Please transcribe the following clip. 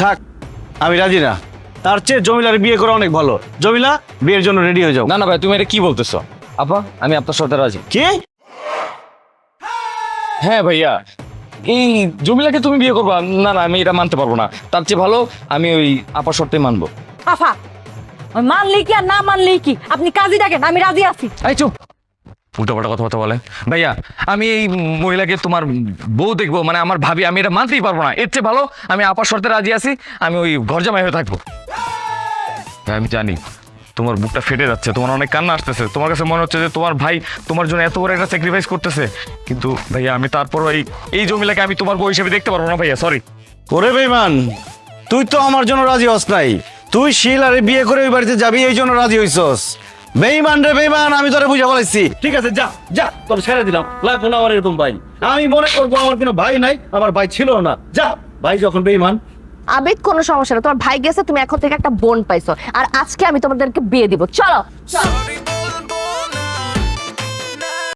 থাক, আমি রাজি না। তার চেয়ে জমিলার বিয়ে করা অনেক ভালো। জমিলা, বিয়ের জন্য রেডি হয়ে যাও। না না ভাই, তুমি এটা কি বলতেছো? আপা, আমি আপনার সাথে রাজি। কি? হ্যাঁ ভাইয়া, এই জমিলাকে তুমি বিয়ে করবা? না না, আমি এটা মানতে পারবো না। তার চেয়ে ভালো আমি ওই আপার শর্তে মানবো। আফা, মানলেই কি আর না মানলেই কি, আপনি কাজী ডাকেন, আমি রাজি আছি। এই চুপ, উল্টাপাল্টা কথাবার্তা বলে। ভাইয়া, আমি এই মহিলাকে তোমার বউ দেখবো, মানে আমার ভাবি, আমি এটা মানতেই পারবো না। এর চেয়ে ভালো আমি আপার শর্তে রাজি আছি, আমি ওই ঘর জামাই হয়ে থাকবো। হ্যাঁ, আমি জানি তোমার বুকটা ফেটে যাচ্ছে, তোমার অনেক কান্না আসতেছে, তোমার কাছে মনে হচ্ছে যে তোমার ভাই তোমার জন্য এত বড় একটা স্যাক্রিফাইস করতেছে, কিন্তু ভাইয়া আমি তারপর এই জমিলাকে আমি তোমার বউ হিসেবে দেখতে পারবো না ভাইয়া, সরি। ওরে বেঈমান, তুই তো আমার জন্য রাজি হস নাই। তুই শিলারে বিয়ে করে ওই বাড়িতে যাবি, এই জন্য রাজি হইছস। বেঈমান রে বেঈমান, আমি তোরে বুঝা বলাইছি। ঠিক আছে, যা যা, তোর ছেড়ে দিলাম। লাগবো না আমার এরকম ভাই। আমি মনে করবো আমার কোনো ভাই নাই, আমার ভাই ছিল না। যা, ভাই যখন বেঈমান। আবেদ, কোনো সমস্যা না, তোমার ভাই গেছে, তুমি এখন থেকে একটা বোন পাইছো, আর আজকে আমি তোমাদেরকে বিয়ে দিব। চলো।